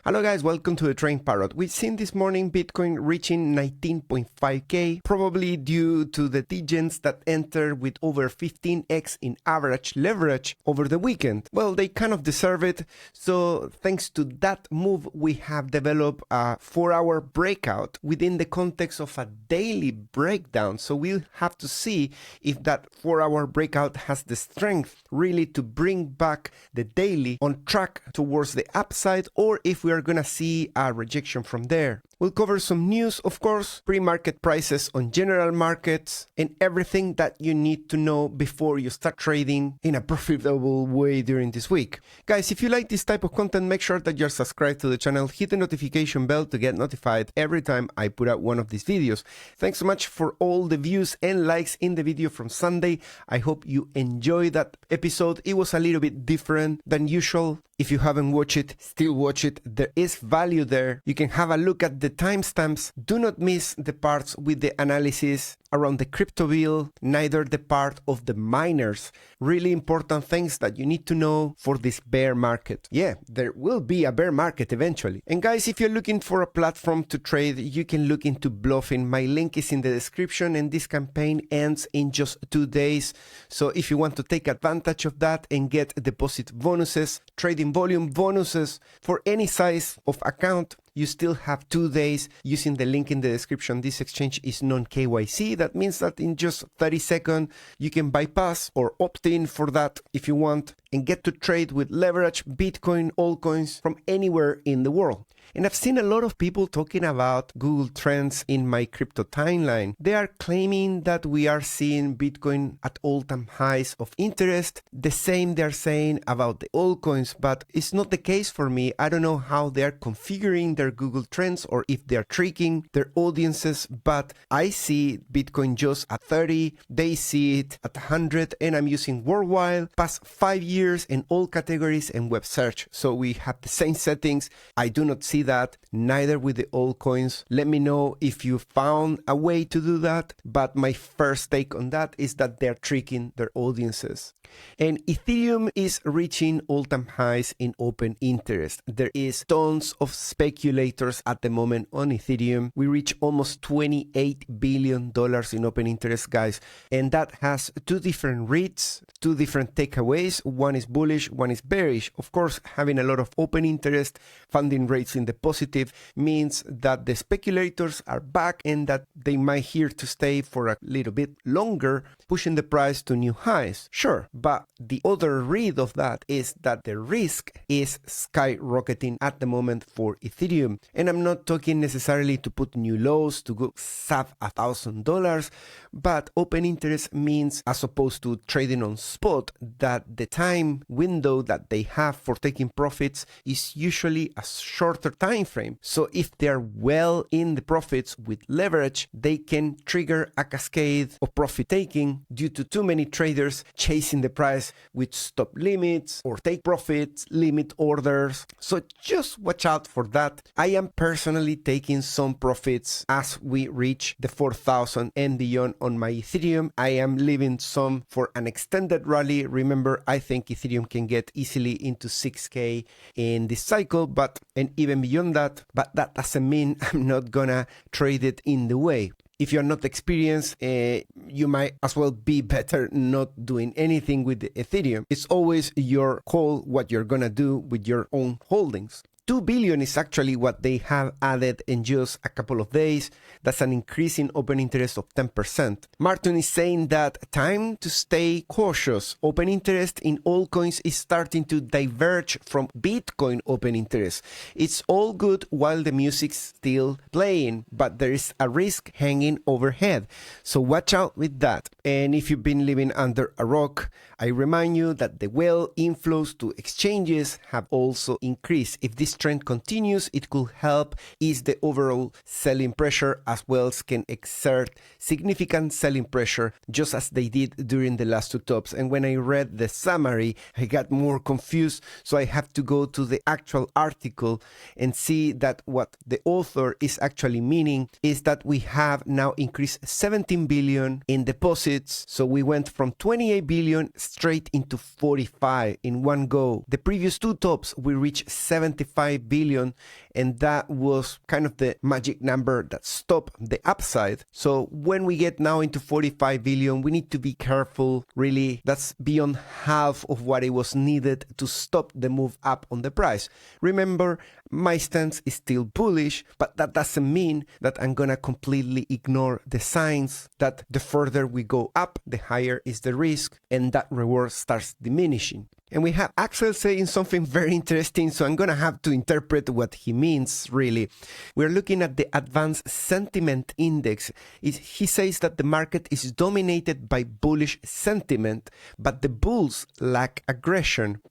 Hello guys, welcome to the Train Parrot. We've seen this morning Bitcoin reaching 19.5k, probably due to the Divergence that entered with over 15x in average leverage over the weekend. Well, they kind of deserve it. So thanks to that move, we have developed a 4-hour breakout within the context of a daily breakdown. So we'll have to see if that 4-hour breakout has the strength really to bring back the daily on track towards the upside, or if we are gonna see a rejection from there. We'll cover some news, of course, pre-market prices on general markets, and everything that you need to know before you start trading in a profitable way during this week. Guys, if you like this type of content, make sure that you're subscribed to the channel, hit the notification bell to get notified every time I put out one of these videos. Thanks so much for all the views and likes in the video from Sunday. I hope you enjoyed that episode. It was a little bit different than usual. If you haven't watched it, still watch it. There is value there. You can have a look at the timestamps. Do not miss the parts with the analysis around the crypto bill, neither the part of the miners. Really important things that you need to know for this bear market. Yeah, there will be a bear market eventually. And guys, if you're looking for a platform to trade, you can look into Bluffing. My link is in the description, and this campaign ends in just 2 days. So if you want to take advantage of that and get deposit bonuses, trading volume bonuses for any size of account, you still have 2 days using the link in the description. This exchange is non-KYC. That means that in just 30 seconds, you can bypass or opt in for that if you want and get to trade with leverage, Bitcoin, altcoins from anywhere in the world. And I've seen a lot of people talking about Google Trends in my crypto timeline. They are claiming that we are seeing Bitcoin at all-time highs of interest. The same they're saying about the altcoins, but it's not the case for me. I don't know how they're configuring their Google Trends or if they're tricking their audiences, but I see Bitcoin just at 30, they see it at 100, and I'm using worldwide, past 5 years in all categories and web search. So we have the same settings. I do not see that, neither with the altcoins. Let me know if you found a way to do that, but my first take on that is that they're tricking their audiences. And Ethereum is reaching all-time highs in open interest. There is tons of speculators at the moment on Ethereum. We reach almost $28 billion in open interest, guys, and that has two different reads, two different takeaways. One is bullish, one is bearish. Of course, having a lot of open interest, funding rates in the positive means that the speculators are back and that they might here to stay for a little bit longer, pushing the price to new highs. Sure, but the other read of that is that the risk is skyrocketing at the moment for Ethereum. And I'm not talking necessarily to put new lows to go sub $1,000, but open interest means, as opposed to trading on spot, that the time window that they have for taking profits is usually a shorter time frame. So if they're well in the profits with leverage, they can trigger a cascade of profit taking due to too many traders chasing the price with stop limits or take profits, limit orders. So just watch out for that. I am personally taking some profits as we reach the 4,000 and beyond on my Ethereum. I am leaving some for an extended rally. Remember, I think Ethereum can get easily into 6K in this cycle, and even beyond that, but that doesn't mean I'm not gonna trade it in the way. If you're not experienced, you might as well be better not doing anything with the Ethereum. It's always your call what you're gonna do with your own holdings. 2 billion is actually what they have added in just a couple of days. That's an increase in open interest of 10%. Martin is saying that time to stay cautious. Open interest in altcoins is starting to diverge from Bitcoin open interest. It's all good while the music's still playing, but there is a risk hanging overhead. So watch out with that. And if you've been living under a rock, I remind you that the whale inflows to exchanges have also increased. If this trend continues, it could help ease the overall selling pressure, as wells can exert significant selling pressure, just as they did during the last two tops. And when I read the summary, I got more confused, so I have to go to the actual article and see that what the author is actually meaning is that we have now increased 17 billion in deposits. So we went from 28 billion straight into 45 in one go. The previous two tops, we reached 75 45 billion, and that was kind of the magic number that stopped the upside. So when we get now into 45 billion, we need to be careful. Really, that's beyond half of what it was needed to stop the move up on the price. Remember, my stance is still bullish, but that doesn't mean that I'm gonna completely ignore the signs that the further we go up, the higher is the risk, and that reward starts diminishing. And we have Axel saying something very interesting, so I'm gonna have to interpret what he means, really. We're looking at the Advanced Sentiment Index. He says that the market is dominated by bullish sentiment, but the bulls lack aggression.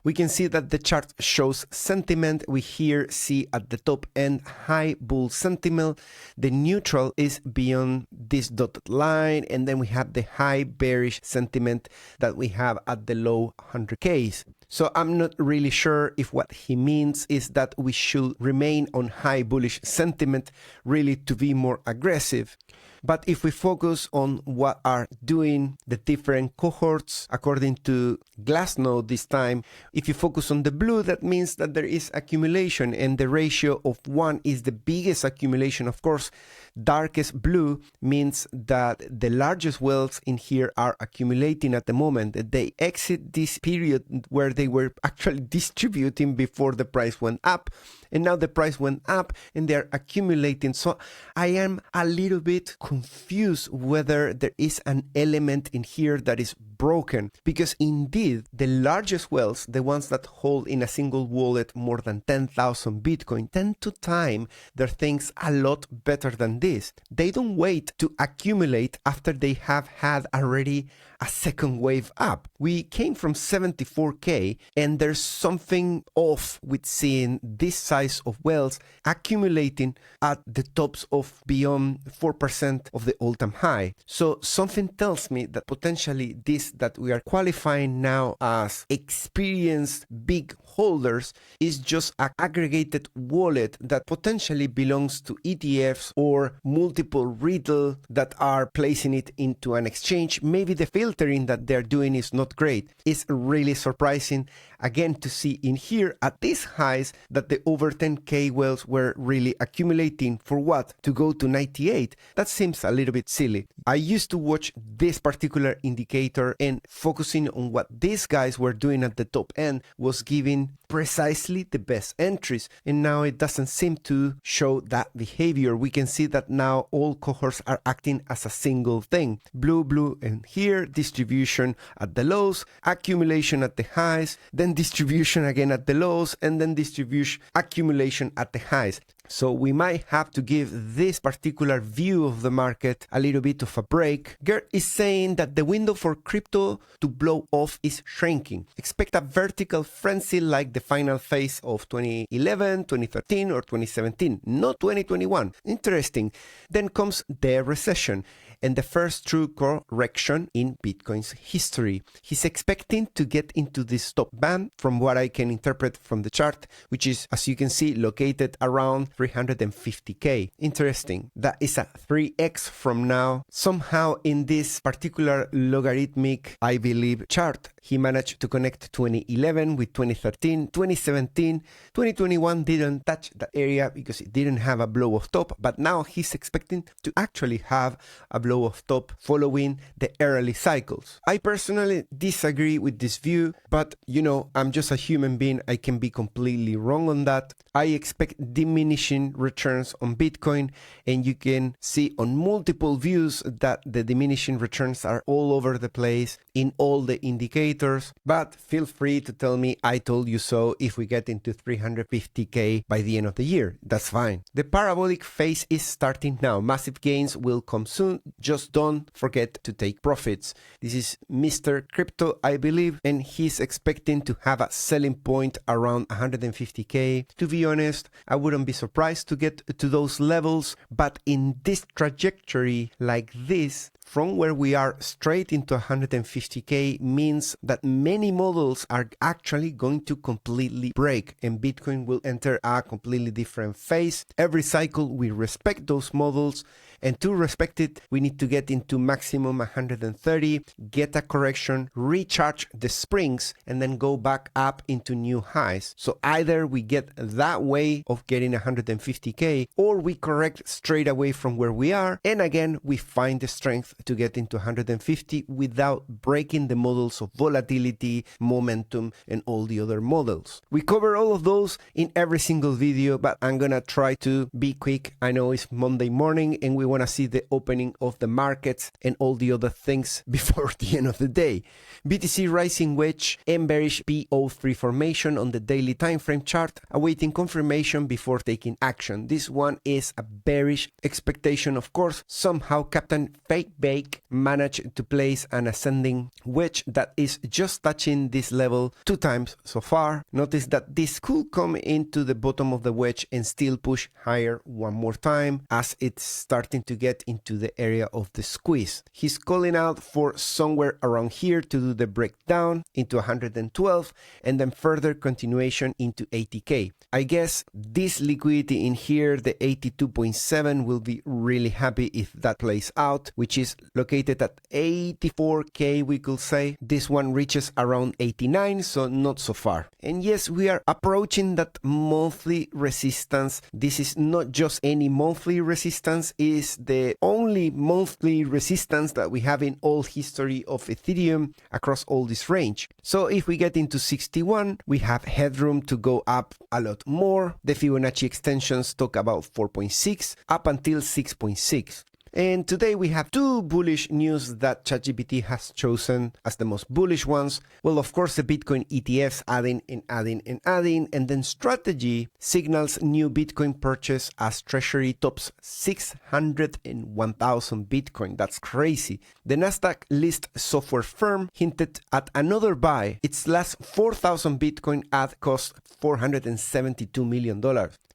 We can see that the chart shows sentiment. We here see at the top end high bull sentiment. The neutral is beyond this dotted line, and then we have the high bearish sentiment that we have at the low 100Ks. So I'm not really sure if what he means is that we should remain on high bullish sentiment really to be more aggressive. But if we focus on what are doing the different cohorts according to Glassnode this time, if you focus on the blue, that means that there is accumulation, and the ratio of 1 is the biggest accumulation. Of course, darkest blue means that the largest wealths in here are accumulating at the moment. They exit this period where they were actually distributing before the price went up, and now the price went up and they're accumulating. So I am a little bit confused whether there is an element in here that is broken, because indeed the largest wealths, the ones that hold in a single wallet more than 10,000 Bitcoin, tend to time their things a lot better than this. They don't wait to accumulate after they have had already a second wave up. We came from 74K, and there's something off with seeing this size of wealth accumulating at the tops of beyond 4% of the all-time high. So something tells me that potentially this that we are qualifying now as experienced big holders is just an aggregated wallet that potentially belongs to ETFs or multiple retail that are placing it into an exchange. Maybe the filtering that they're doing is not great. It's really surprising again to see in here at these highs that the over 10K wells were really accumulating. For what? To go to 98? That seems a little bit silly. I used to watch this particular indicator, and focusing on what these guys were doing at the top end was giving precisely the best entries, and now it doesn't seem to show that behavior. We can see that now all cohorts are acting as a single thing. Blue, and here distribution at the lows, accumulation at the highs, then distribution again at the lows, and then distribution, accumulation at the highs. So we might have to give this particular view of the market a little bit of a break. Gert is saying that the window for crypto to blow off is shrinking. Expect a vertical frenzy like the final phase of 2011, 2013 or 2017, not 2021. Interesting. Then comes the recession and the first true correction in Bitcoin's history. He's expecting to get into this top band from what I can interpret from the chart, which is, as you can see, located around 350K. Interesting. That is a 3x from now. Somehow in this particular logarithmic, I believe, chart, he managed to connect 2011 with 2013, 2017, 2021 didn't touch that area because it didn't have a blow off top, but now he's expecting to actually have a blow off top following the early cycles. I personally disagree with this view, but you know, I'm just a human being. I can be completely wrong on that. I expect diminishing returns on Bitcoin, and you can see on multiple views that the diminishing returns are all over the place in all the indicators, but feel free to tell me I told you so if we get into 350K by the end of the year. That's fine. The parabolic phase is starting now. Massive gains will come soon. Just don't forget to take profits. This is Mr. Crypto, I believe, and he's expecting to have a selling point around 150K. To be honest, I wouldn't be surprised to get to those levels, but in this trajectory like this, from where we are straight into 150K means that many models are actually going to completely break and Bitcoin will enter a completely different phase. Every cycle we respect those models, and to respect it, we need to get into maximum 130, get a correction, recharge the springs, and then go back up into new highs. So either we get that way of getting 150K, or we correct straight away from where we are, and again, we find the strength to get into 150 without breaking the models of volatility, momentum, and all the other models. We cover all of those in every single video, but I'm gonna try to be quick. I know it's Monday morning and we want to see the opening of the markets and all the other things before the end of the day. BTC rising wedge and bearish PO3 formation on the daily time frame chart, awaiting confirmation before taking action. This one is a bearish expectation. Of course, somehow Captain Fake Bake managed to place an ascending wedge that is just touching this level 2 times so far. Notice that this could come into the bottom of the wedge and still push higher one more time as it's starting to get into the area of the squeeze. He's calling out for somewhere around here to do the breakdown into 112 and then further continuation into 80K. I guess this liquidity in here, the 82.7, will be really happy if that plays out, which is located at 84K, we could say. This one reaches around 89, so not so far. And yes, we are approaching that monthly resistance. This is not just any monthly resistance, is the only monthly resistance that we have in all history of Ethereum across all this range. So if we get into 61, we have headroom to go up a lot more. The Fibonacci extensions talk about 4.6 up until 6.6. And today we have 2 bullish news that ChatGPT has chosen as the most bullish ones. Well, of course, the Bitcoin ETFs adding and adding and adding, and then Strategy signals new Bitcoin purchase as Treasury tops 601,000 Bitcoin. That's crazy. The Nasdaq list software firm hinted at another buy. Its last 4,000 Bitcoin add cost $472 million.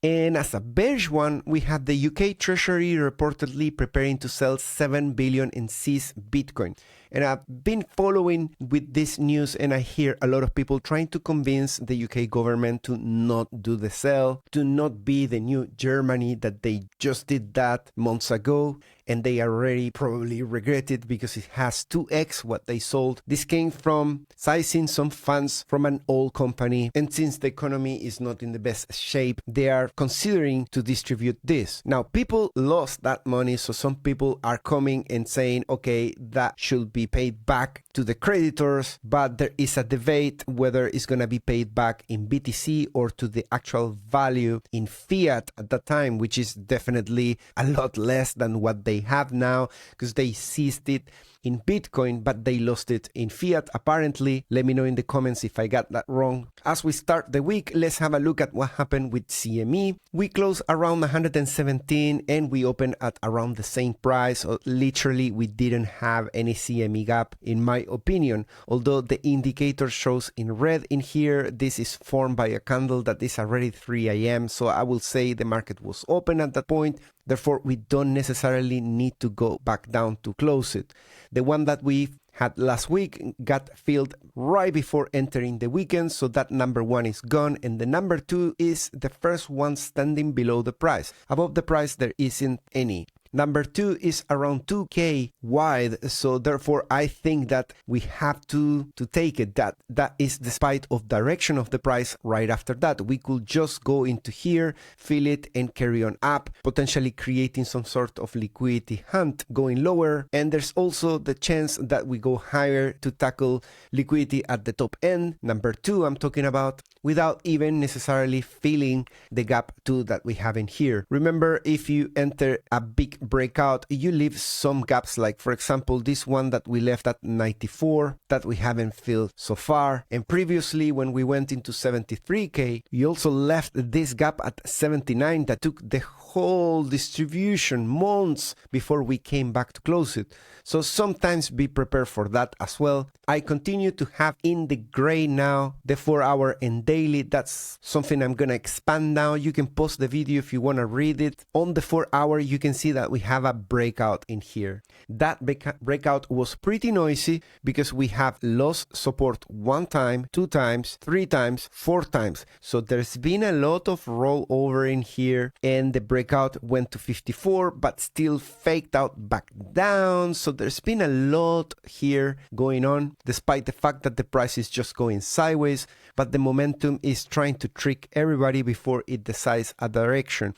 And as a bearish one, we have the UK Treasury reportedly preparing to sell 7 billion in seized Bitcoin. And I've been following with this news, and I hear a lot of people trying to convince the UK government to not do the sale, to not be the new Germany that they just did that months ago, and they already probably regret it because it has 2x what they sold. This came from seizing some funds from an old company, and since the economy is not in the best shape, they are considering to distribute this. Now, people lost that money, so some people are coming and saying, okay, that should be paid back to the creditors, but there is a debate whether it's going to be paid back in BTC or to the actual value in fiat at the time, which is definitely a lot less than what they have now because they seized it in Bitcoin, but they lost it in fiat apparently. Let me know in the comments if I got that wrong. As we start the week, let's have a look at what happened with CME. We closed around 117 and we opened at around the same price. Literally, we didn't have any CME gap in my opinion. Although the indicator shows in red in here, this is formed by a candle that is already 3 a.m. So I will say the market was open at that point. Therefore, we don't necessarily need to go back down to close it. The one that we had last week got filled right before entering the weekend, so that number 1 is gone, and the number 2 is the first one standing below the price. Above the price, there isn't any. Number 2 is around 2K wide, so therefore I think that we have to take it. That is despite of direction of the price right after that. We could just go into here, fill it, and carry on up, potentially creating some sort of liquidity hunt going lower. And there's also the chance that we go higher to tackle liquidity at the top end. Number 2 I'm talking about, without even necessarily filling the gap 2 that we have in here. Remember, if you enter a big breakout, you leave some gaps, like for example this one that we left at 94 that we haven't filled so far, and previously when we went into 73K we also left this gap at 79 that took the whole distribution months before we came back to close it. So sometimes be prepared for that as well. I continue to have in the gray now the 4-hour and daily. That's something I'm gonna expand now. You can pause the video if you want to read it. On the 4-hour you can see that that we have a breakout in here. That breakout was pretty noisy because we have lost support 1 time, 2 times, 3 times, 4 times. So there's been a lot of rollover in here, and the breakout went to 54 but still faked out back down. So there's been a lot here going on, despite the fact that the price is just going sideways, but the momentum is trying to trick everybody before it decides a direction.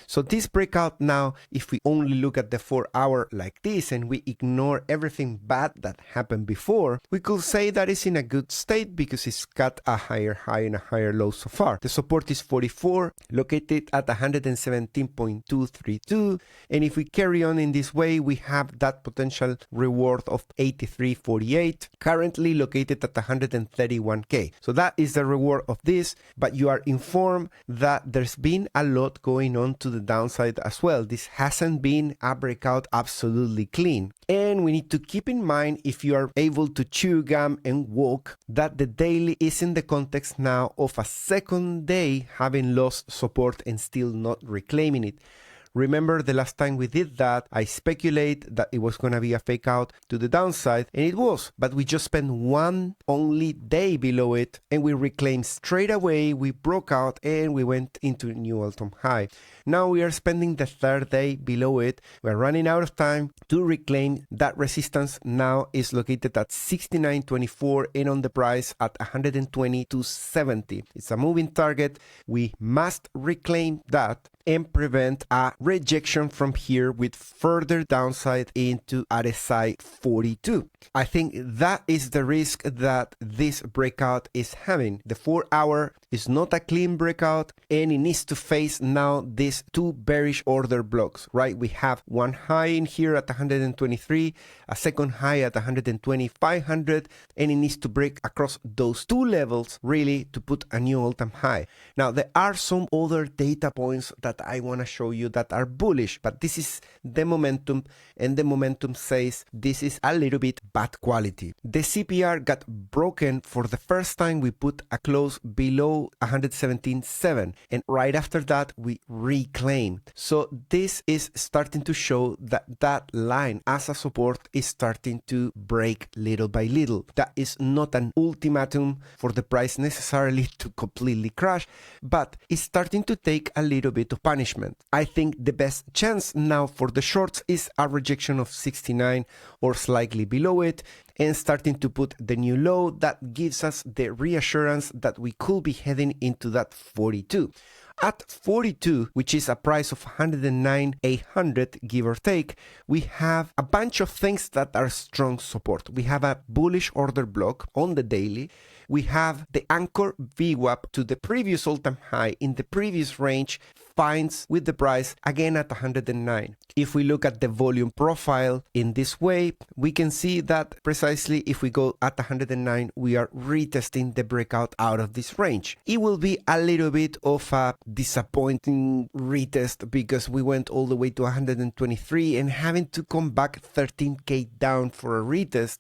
So this breakout now, if we only look at the 4-hour like this and we ignore everything bad that happened before, we could say that it's in a good state because it's got a higher high and a higher low so far. The support is 44, located at 117.232. And if we carry on in this way, we have that potential reward of 83.48, currently located at 131K. So that is the reward of this, but you are informed that there's been a lot going on to the downside as well. This hasn't been a breakout absolutely clean. And we need to keep in mind, if you are able to chew gum and walk, that the daily is in the context now of a second day having lost support and still not reclaiming it. Remember the last time we did that, I speculate that it was going to be a fake out to the downside, and it was, but we just spent one only day below it and we reclaimed straight away, we broke out and we went into a new all-time high. Now we are spending the third day below it. We're running out of time to reclaim that resistance. Now is located at 69.24 and on the price at 120.70. It's a moving target. We must reclaim that and prevent a rejection from here with further downside into RSI 42. I think that is the risk that this breakout is having. The 4-hour is not a clean breakout and it needs to face now these 2 bearish order blocks, right? We have one high in here at 123, a second high at 120.500, and it needs to break across those 2 levels really to put a new all-time high. Now there are some other data points that I want to show you that are bullish, but this is the momentum, and the momentum says this is a little bit bad quality. The CPR got broken for the first time. We put a close below 117.7, and right after that we reclaimed. So this is starting to show that that line as a support is starting to break little by little. That is not an ultimatum for the price necessarily to completely crash, but it's starting to take a little bit of punishment. I think the best chance now for the shorts is a rejection of 69 or slightly below it, and starting to put the new low that gives us the reassurance that we could be heading into that 42. At 42, which is a price of 109,800 give or take, we have a bunch of things that are strong support. We have a bullish order block on the daily. We have the anchor VWAP to the previous all-time high in the previous range finds with the price again at 109. If we look at the volume profile in this way, we can see that precisely if we go at 109, we are retesting the breakout out of this range. It will be a little bit of a disappointing retest because we went all the way to 123, and having to come back 13K down for a retest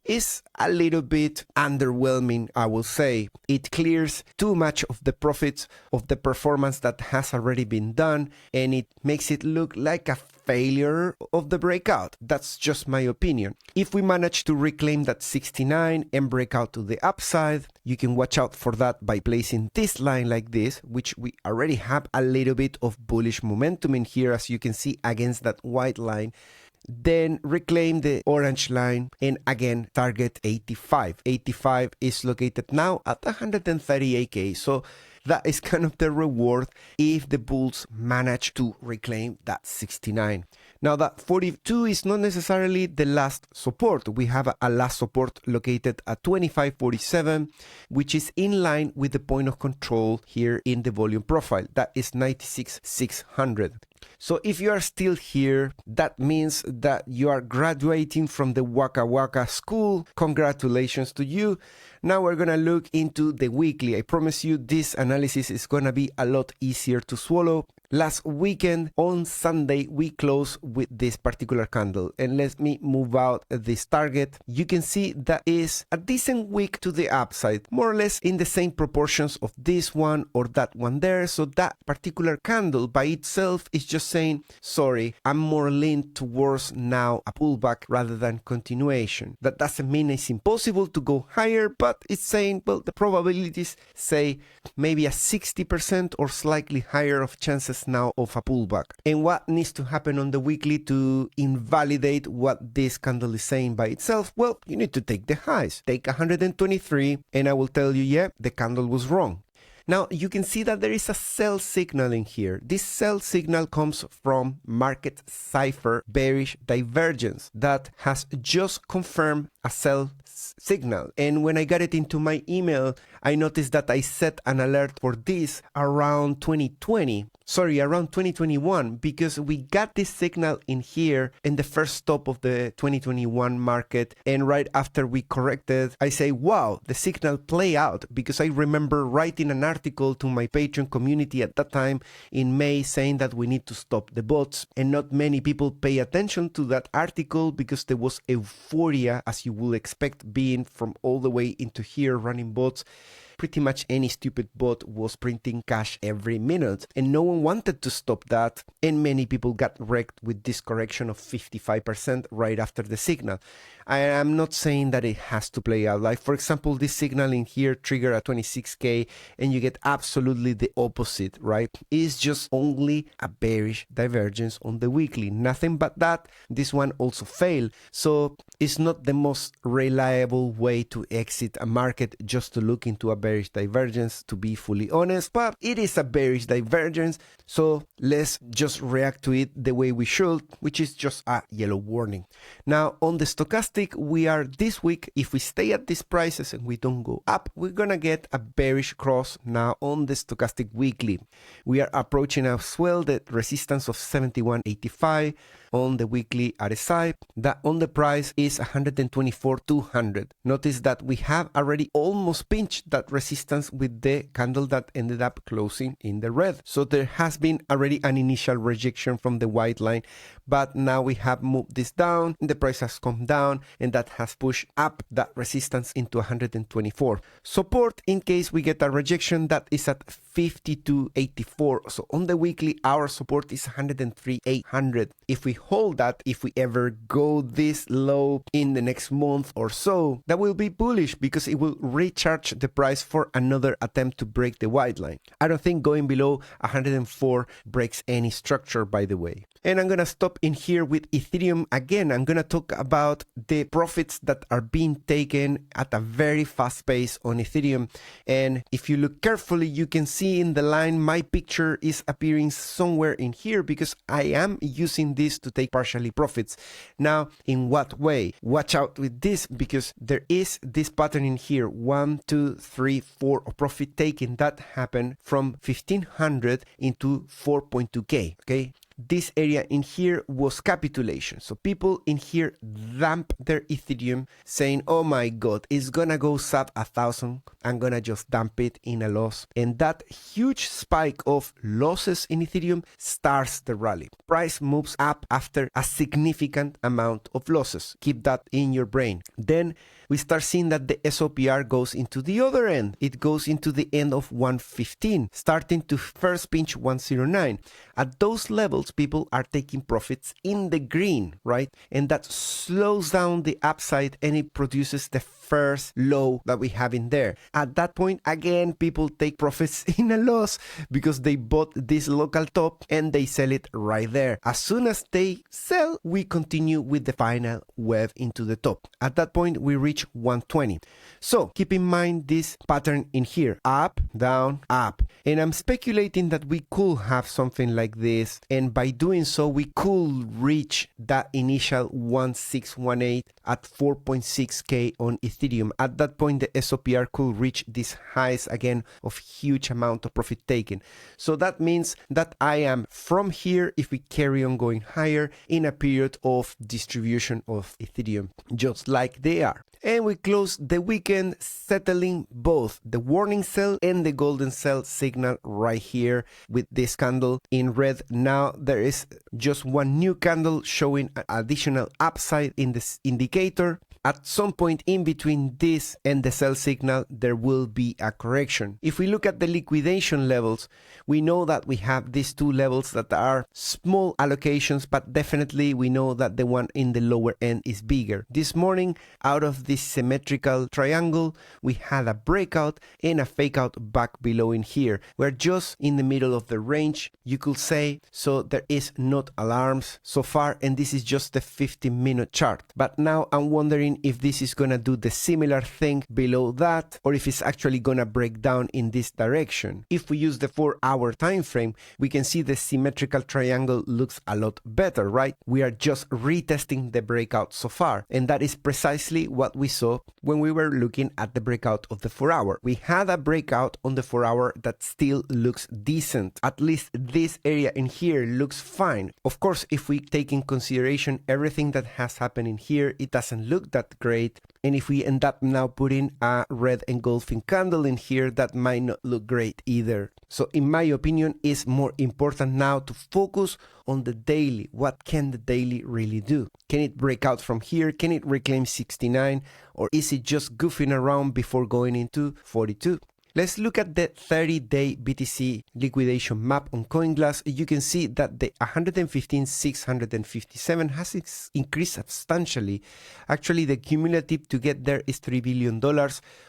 is a little bit underwhelming, I will say. It clears too much of the profits of the performance that has already been done, and it makes it look like a failure of the breakout. That's just my opinion. If we manage to reclaim that 69 and break out to the upside, you can watch out for that by placing this line like this, which we already have a little bit of bullish momentum in here, as you can see against that white line. Then reclaim the orange line and again target 85. 85 is located now at 138K. So that is kind of the reward if the bulls manage to reclaim that 69. Now that 42 is not necessarily the last support. We have a last support located at 25.47, which is in line with the point of control here in the volume profile. That is 96,600. So if you are still here, that means that you are graduating from the Waka Waka school. Congratulations to you. Now we're going to look into the weekly. I promise you this analysis is going to be a lot easier to swallow. Last weekend on Sunday, we closed with this particular candle. And let me move out this target. You can see that is a decent wick to the upside, more or less in the same proportions of this one or that one there. So that particular candle by itself is just saying, sorry, I'm more leaned towards now a pullback rather than continuation. That doesn't mean it's impossible to go higher, but it's saying, well, the probabilities say maybe a 60% or slightly higher of chances now of a pullback. And what needs to happen on the weekly to invalidate what this candle is saying by itself? Well, you need to take the highs. Take 123 and I will tell you, yeah, the candle was wrong. Now, you can see that there is a sell signal in here. This sell signal comes from market Cipher bearish divergence that has just confirmed a sell signal. And when I got it into my email, I noticed that I set an alert for this around 2021, because we got this signal in here in the first stop of the 2021 market. And right after we corrected, I say, wow, the signal play out, because I remember writing an article to my Patreon community at that time in May saying that we need to stop the bots. And not many people pay attention to that article because there was euphoria, as you would expect, being from all the way into here running bots. Pretty much any stupid bot was printing cash every minute, and no one wanted to stop that, and many people got wrecked with this correction of 55% right after the signal. I am not saying that it has to play out. Like, for example, this signal in here trigger a 26k and you get absolutely the opposite, right? It's just only a bearish divergence on the weekly, nothing but that. This one also failed, so it's not the most reliable way to exit a market, just to look into a bearish divergence, to be fully honest. But it is a bearish divergence, so let's just react to it the way we should, which is just a yellow warning. Now on the stochastic, we are this week, if we stay at these prices and we don't go up, we're gonna get a bearish cross now on the stochastic weekly. We are approaching as well the resistance of 71.85 on the weekly RSI. That on the price is 124.200. Notice that we have already almost pinched that resistance with the candle that ended up closing in the red. So there has been already an initial rejection from the white line, but now we have moved this down, the price has come down, and that has pushed up that resistance into 124. Support, in case we get a rejection, that is at 52.84. So on the weekly, our support is 103.800. If we hold that, if we ever go this low in the next month or so, that will be bullish because it will recharge the price for another attempt to break the white line. I don't think going below 104 breaks any structure, by the way. And I'm gonna stop in here with Ethereum again. I'm gonna talk about the profits that are being taken at a very fast pace on Ethereum. And if you look carefully, you can see in the line my picture is appearing somewhere in here because I am using this to take partially profits. Now, in what way? Watch out with this, because there is this pattern in here, 1, 2, 3, 4 of profit taking that happened from 1500 into 4.2k. Okay, this area in here was capitulation. So people in here dump their Ethereum saying, oh my god, it's gonna go sub 1,000, I'm gonna just dump it in a loss. And that huge spike of losses in Ethereum starts the rally. Price moves up after a significant amount of losses. Keep that in your brain. Then we start seeing that the SOPR goes into the other end. It goes into the end of 115, starting to first pinch 109. At those levels, people are taking profits in the green, right? And that slows down the upside and it produces the first low that we have in there. At that point, again, people take profits in a loss because they bought this local top and they sell it right there. As soon as they sell, we continue with the final wave into the top. At that point, we reach 120. So keep in mind this pattern in here, up, down, up. And I'm speculating that we could have something like this. And by doing so, we could reach that initial 1618 at 4.6k on Ethereum. At that point, the SOPR could reach these highs again of huge amount of profit taken. So that means that I am from here, if we carry on going higher, in a period of distribution of Ethereum, just like they are. And we closed the weekend settling both the warning sell and the golden sell signal right here with this candle in red. Now there is just one new candle showing an additional upside in this indicator. At some point in between this and the sell signal, there will be a correction. If we look at the liquidation levels, we know that we have these two levels that are small allocations, but definitely we know that the one in the lower end is bigger. This morning, out of this symmetrical triangle, we had a breakout and a fake out back below in here. We're just in the middle of the range, you could say, so there is not alarms so far, and this is just the 50-minute chart. But now I'm wondering if this is gonna do the similar thing below that, or if it's actually gonna break down in this direction. If we use the 4-hour time frame, we can see the symmetrical triangle looks a lot better, right? We are just retesting the breakout so far, and that is precisely what we saw when we were looking at the breakout of the 4-hour. We had a breakout on the 4-hour that still looks decent. At least this area in here looks fine. Of course, if we take in consideration everything that has happened in here, it doesn't look that great. And if we end up now putting a red engulfing candle in here, that might not look great either. So in my opinion, it's more important now to focus on the daily. What can the daily really do? Can it break out from here? Can it reclaim 69? Or is it just goofing around before going into 42? Let's look at the 30-day BTC liquidation map on CoinGlass. You can see that the 115,657 has increased substantially. Actually, the cumulative to get there is $3 billion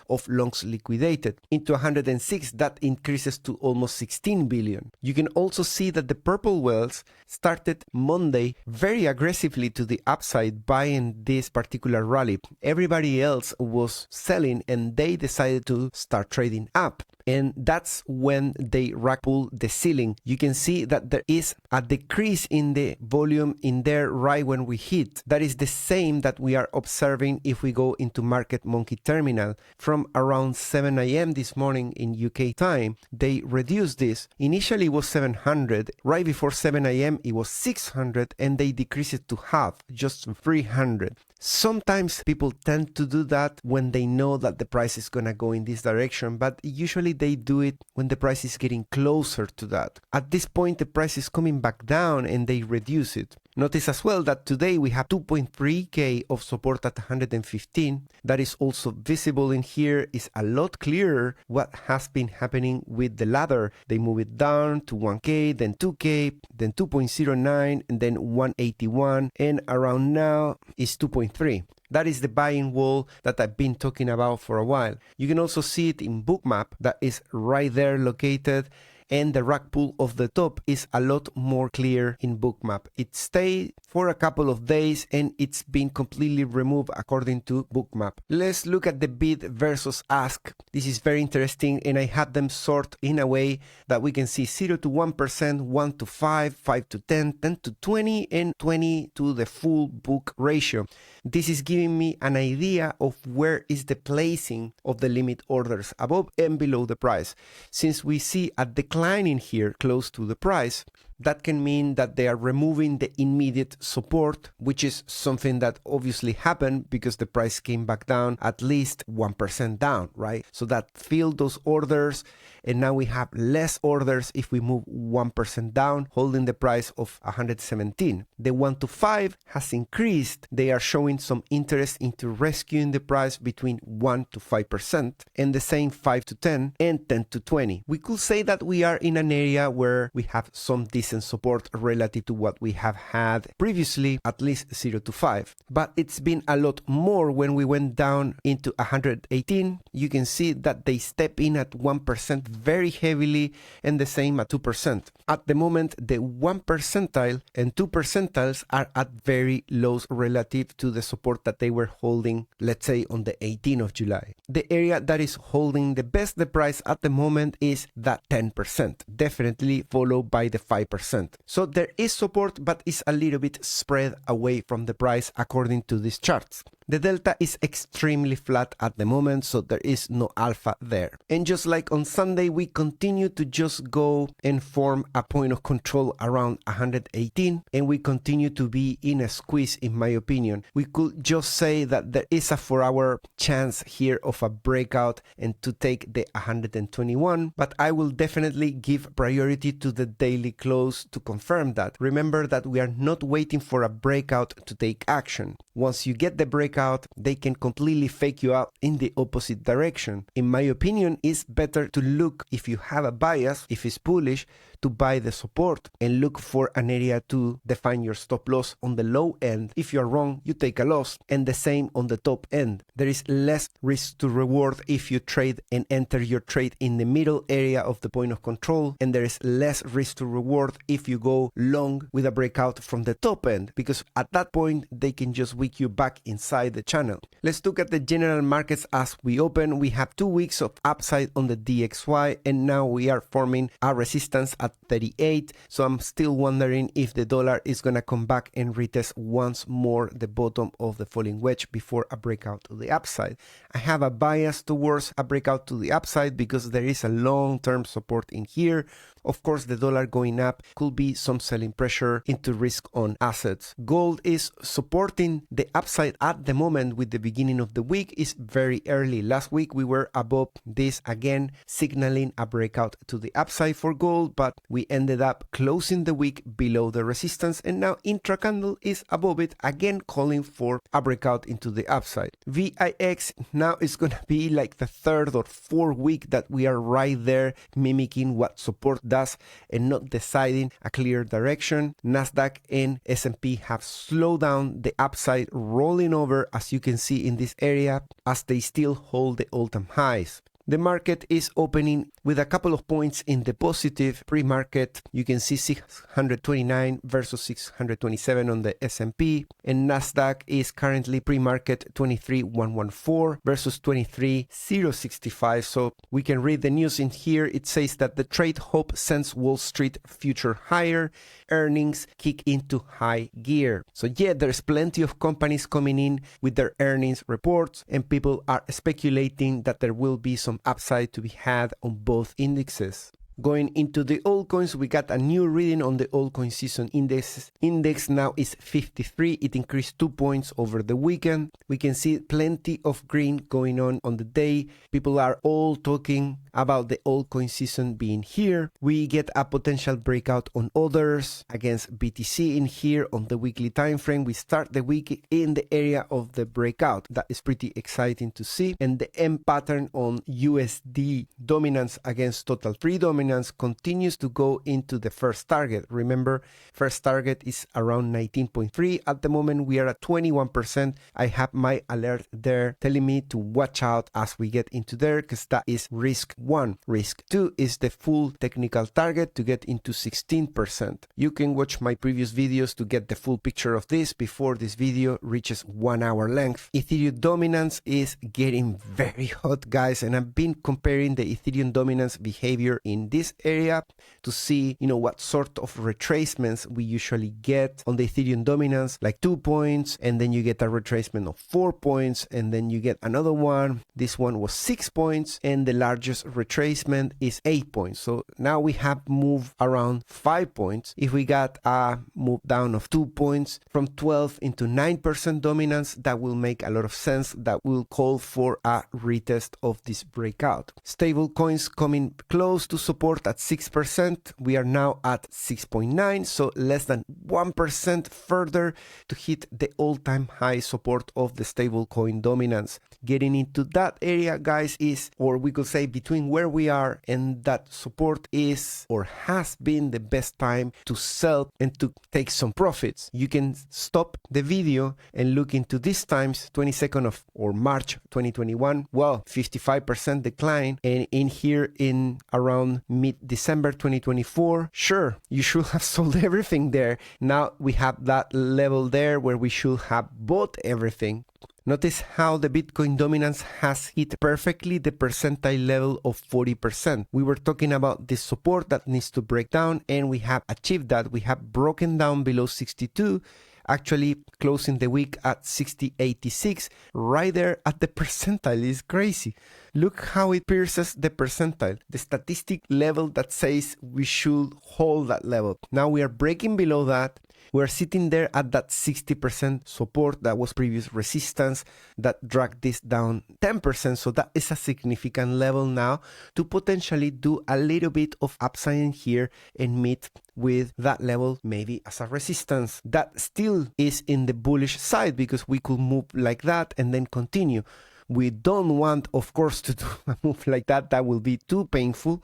of longs liquidated. Into 106, that increases to almost 16 billion. You can also see that the purple whales started Monday very aggressively to the upside, buying this particular rally. Everybody else was selling and they decided to start trading up, and that's when they rug pull the ceiling. You can see that there is a decrease in the volume in there right when we hit. That is the same that we are observing if we go into Market Monkey Terminal. From around 7 a.m. this morning in UK time, they reduced this. Initially it was 700, right before 7 a.m. it was 600, and they decreased it to half, just 300. Sometimes people tend to do that when they know that the price is gonna go in this direction, but usually they do it when the price is getting closer to that. At this point, the price is coming back down and they reduce it. Notice as well that today we have 2.3k of support at 115. That is also visible in here. Is a lot clearer what has been happening with the ladder. They move it down to 1k, then 2k, then 2.09, and then 181, and around now is 2.3. That is the buying wall that I've been talking about for a while. You can also see it in Bookmap, that is right there located, and the rug pull of the top is a lot more clear in Bookmap. It stayed for a couple of days and it's been completely removed according to Bookmap. Let's look at the bid versus ask. This is very interesting, and I had them sort in a way that we can see 0 to 1%, 1 to 5, 5 to 10, 10 to 20, and 20 to the full book ratio. This is giving me an idea of where is the placing of the limit orders above and below the price. Since we see a decline in here close to the price, that can mean that they are removing the immediate support, which is something that obviously happened because the price came back down at least 1% down, right? So that filled those orders, and now we have less orders if we move 1% down, holding the price of 117. The 1 to 5 has increased. They are showing some interest into rescuing the price between 1 to 5%, and the same 5 to 10 and 10 to 20. We could say that we are in an area where we have some decent support relative to what we have had previously, at least 0 to 5. But it's been a lot more when we went down into 118. You can see that they step in at 1% very heavily, and the same at 2%. At the moment, the 1 percentile and 2 percentiles are at very lows relative to the support that they were holding, let's say on the 18th of July. The area that is holding the best the price at the moment is that 10%, definitely followed by the 5%. So there is support, but it's a little bit spread away from the price according to these charts. The delta is extremely flat at the moment, so there is no alpha there. And just like on Sunday, we continue to just go and form a point of control around 118, and we continue to be in a squeeze, in my opinion. We could just say that there is a 4-hour chance here of a breakout and to take the 121, but I will definitely give priority to the daily close to confirm that. Remember that we are not waiting for a breakout to take action. Once you get the breakout, they can completely fake you out in the opposite direction. In my opinion, it's better to look, if you have a bias, if it's bullish, to buy the support and look for an area to define your stop loss on the low end. If you're wrong, you take a loss, and the same on the top end. There is less risk to reward if you trade and enter your trade in the middle area of the point of control, and there is less risk to reward if you go long with a breakout from the top end, because at that point they can just wick you back inside the channel. Let's look at the general markets as we open. We have 2 weeks of upside on the DXY, and now we are forming a resistance at 38. So I'm still wondering if the dollar is gonna come back and retest once more the bottom of the falling wedge before a breakout to the upside. I have a bias towards a breakout to the upside because there is a long-term support in here. Of course, the dollar going up could be some selling pressure into risk on assets. Gold is supporting the upside at the moment. With the beginning of the week is very early. Last week we were above this again, signaling a breakout to the upside for gold, but we ended up closing the week below the resistance, and now intra-candle is above it, again calling for a breakout into the upside. VIX now is going to be like the 3rd or 4th week that we are right there mimicking what support does and not deciding a clear direction. Nasdaq and S&P have slowed down the upside, rolling over, as you can see in this area, as they still hold the all-time highs. The market is opening with a couple of points in the positive. Pre-market, you can see 629 versus 627 on the S&P, and Nasdaq is currently pre-market 23,114 versus 23,065. So we can read the news in here. It says that the trade hope sends Wall Street future higher, earnings kick into high gear. So yeah, there's plenty of companies coming in with their earnings reports, and people are speculating that there will be some upside to be had on both indexes. Going into the altcoins, we got a new reading on the altcoin season index. Index now is 53. It increased 2 points over the weekend. We can see plenty of green going on the day. People are all talking about the altcoin season being here. We get a potential breakout on others against BTC in here on the weekly time frame. We start the week in the area of the breakout. That is pretty exciting to see. And the M pattern on USD dominance against total predominance continues to go into the first target. Remember, first target is around 19.3. At the moment, we are at 21%. I have my alert there telling me to watch out as we get into there, because that is risk 1. Risk 2 is the full technical target to get into 16%. You can watch my previous videos to get the full picture of this before this video reaches 1 hour length. Ethereum dominance is getting very hot, guys, and I've been comparing the Ethereum dominance behavior in this area to see, what sort of retracements we usually get on the Ethereum dominance, like 2 points, and then you get a retracement of 4 points, and then you get another one. This one was 6 points, and the largest retracement is 8 points. So now we have moved around 5 points. If we got a move down of 2 points from 12 into 9% dominance, that will make a lot of sense. That will call for a retest of this breakout. Stable coins coming close to support at 6%. We are now at 6.9, so less than 1% further to hit the all-time high support of the stablecoin dominance. Getting into that area, guys, is, or we could say between where we are and that support is, or has been, the best time to sell and to take some profits. You can stop the video and look into these times, 22nd of or March 2021. Well, 55% decline, and in here in around mid-December 2024, sure, you should have sold everything there. Now we have that level there where we should have bought everything. Notice how the Bitcoin dominance has hit perfectly the percentile level of 40%. We were talking about this support that needs to break down, and we have achieved that. We have broken down below 62, actually closing the week at 60.86, right there at the percentile. Is crazy. Look how it pierces the percentile, the statistic level that says we should hold that level. Now we are breaking below that. We're sitting there at that 60% support that was previous resistance that dragged this down 10%. So that is a significant level now to potentially do a little bit of upside here and meet with that level maybe as a resistance. That still is in the bullish side because we could move like that and then continue. We don't want, of course, to do a move like that. That will be too painful.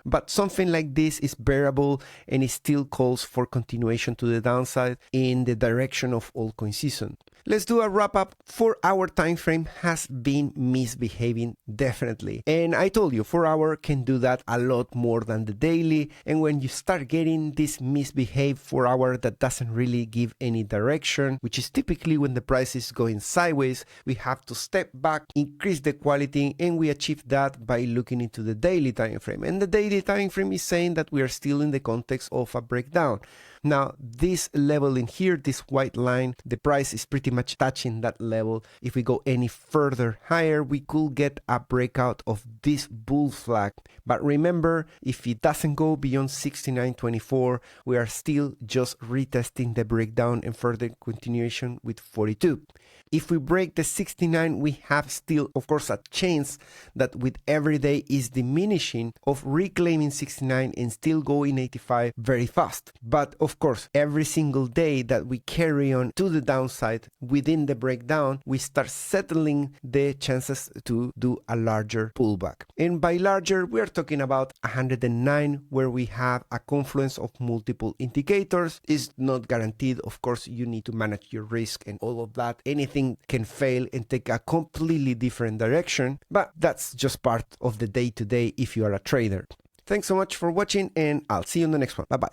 But something like this is bearable and it still calls for continuation to the downside in the direction of altcoin season. Let's do a wrap up. 4 hour time frame has been misbehaving definitely. And I told you 4 hour can do that a lot more than the daily. And when you start getting this misbehave 4 hour that doesn't really give any direction, which is typically when the price is going sideways, we have to step back, increase the quality, and we achieve that by looking into the daily time frame. And the daily time frame is saying that we are still in the context of a breakdown. Now, this level in here, this white line, the price is pretty much touching that level. If we go any further higher, we could get a breakout of this bull flag. But remember, if it doesn't go beyond 69.24, we are still just retesting the breakdown and further continuation with 42. If we break the 69, we have still, of course, a chance that with every day is diminishing of reclaiming 69 and still going 85 very fast. But of course, every single day that we carry on to the downside within the breakdown, we start settling the chances to do a larger pullback. And by larger, we are talking about 109, where we have a confluence of multiple indicators. It's not guaranteed. Of course, you need to manage your risk and all of that. Anything can fail and take a completely different direction, but that's just part of the day-to-day if you are a trader. Thanks so much for watching, and I'll see you in the next one. Bye-bye.